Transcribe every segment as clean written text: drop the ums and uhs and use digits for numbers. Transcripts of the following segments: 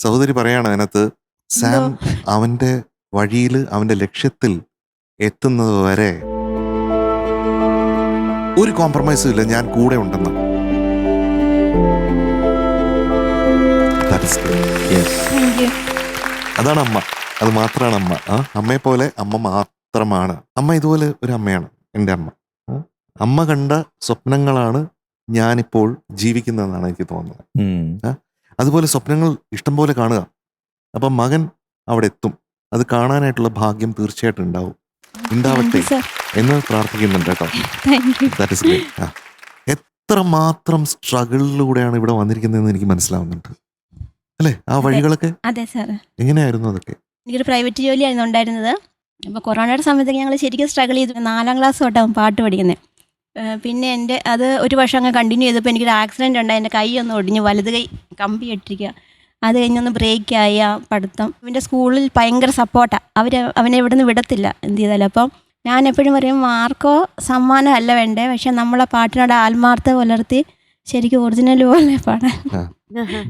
സഹോദരി പറയാണ് അതിനകത്ത്, സാം അവന്റെ വഴിയിൽ അവന്റെ ലക്ഷ്യത്തിൽ എത്തുന്നത് വരെ ഒരു കോംപ്രമൈസും ഇല്ല, ഞാൻ കൂടെ ഉണ്ടെന്ന്. അതാണ് അമ്മ, അത് മാത്രമാണ് അമ്മ. അമ്മയെ പോലെ അമ്മ മാത്രമാണ്. അമ്മ ഇതുപോലെ ഒരു അമ്മയാണ് എൻ്റെ അമ്മ. അമ്മ കണ്ട സ്വപ്നങ്ങളാണ് ഞാനിപ്പോൾ ജീവിക്കുന്നതെന്നാണ് എനിക്ക് തോന്നുന്നത്. അതുപോലെ സ്വപ്നങ്ങൾ ഇഷ്ടം പോലെ കാണുക. അപ്പം മകൻ അവിടെ എത്തും. അത് കാണാനായിട്ടുള്ള ഭാഗ്യം തീർച്ചയായിട്ടും ഉണ്ടാവട്ടെ എന്ന് പ്രാർത്ഥിക്കുന്നുണ്ട് കേട്ടോ. That is great. എത്രമാത്രം സ്ട്രഗിളിലൂടെയാണ് ഇവിടെ വന്നിരിക്കുന്നതെന്ന് എനിക്ക് മനസ്സിലാവുന്നുണ്ട് അല്ലേ? ആ വഴികളൊക്കെ എങ്ങനെയായിരുന്നു? അതൊക്കെ എനിക്കൊരു പ്രൈവറ്റ് ജോലിയായിരുന്നു ഉണ്ടായിരുന്നത്. അപ്പോൾ കൊറോണയുടെ സമയത്തൊക്കെ ഞങ്ങൾ ശരിക്കും സ്ട്രഗിൾ ചെയ്തു. 4ാം ക്ലാസ് തൊട്ടാവും പാട്ട് പഠിക്കുന്നത്. പിന്നെ എൻ്റെ അത് ഒരു വർഷം അങ്ങ് കണ്ടിന്യൂ ചെയ്തപ്പോൾ എനിക്കൊരു ആക്സിഡൻറ്റ് ഉണ്ടായി. എൻ്റെ കൈ ഒന്ന് ഒടിഞ്ഞു, വലത് കൈ കമ്പി ഇട്ടിരിക്കുക. അത് കഴിഞ്ഞൊന്ന് ബ്രേക്കായി ആ പഠിത്തം. ഇവൻ്റെ സ്കൂളിൽ ഭയങ്കര സപ്പോർട്ടാണ്. അവനെ ഇവിടെ നിന്ന് വിടത്തില്ല എന്ത് ചെയ്താലും. അപ്പം ഞാൻ എപ്പോഴും പറയും, മാർക്കോ സമ്മാനം അല്ല വേണ്ടേ, പക്ഷെ നമ്മളെ പാട്ടിനോട് ആത്മാർത്ഥത പുലർത്തി ശരിക്കും ഒറിജിനൽ പോലെ പാടാൻ.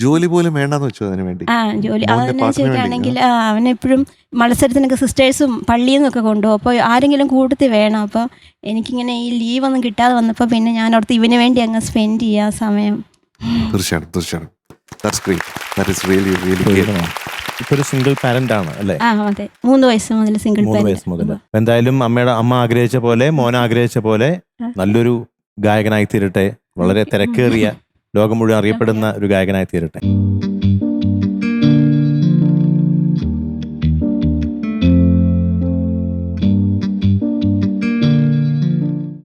ജോലി പോലും വേണ്ടെന്ന് വെച്ചു അതിന് വേണ്ടി. ജോലി അതെന്നു ചോദിക്കുകയാണെങ്കിൽ അവനെപ്പോഴും മത്സരത്തിനൊക്കെ സിസ്റ്റേഴ്സും പള്ളിയിൽ നിന്നൊക്കെ കൊണ്ടുപോകും. അപ്പോൾ ആരെങ്കിലും കൂട്ടത്തിൽ വേണം. അപ്പോൾ എനിക്കിങ്ങനെ ഈ ലീവൊന്നും കിട്ടാതെ വന്നപ്പോൾ പിന്നെ ഞാൻ ഓർത്ത് ഇവന് വേണ്ടി അങ്ങ് സ്പെൻഡ് ചെയ്യാൻ സമയം. തീർച്ചയായിട്ടും. That's great. That is really, really great. ഇപ്പൊ ഒരു സിംഗിൾ പാരന്റ് ആണ് അല്ലേ? അതെ, 3 വയസ്സ് മുതൽ സിംഗിൾ പാരന്റ്. എന്തായാലും അമ്മ ആഗ്രഹിച്ച പോലെ, മോൻ ആഗ്രഹിച്ച പോലെ നല്ലൊരു ഗായകനായി തീരട്ടെ. വളരെ തിരക്കേറിയ, ലോകം മുഴുവൻ അറിയപ്പെടുന്ന ഒരു ഗായകനായി തീരട്ടെ.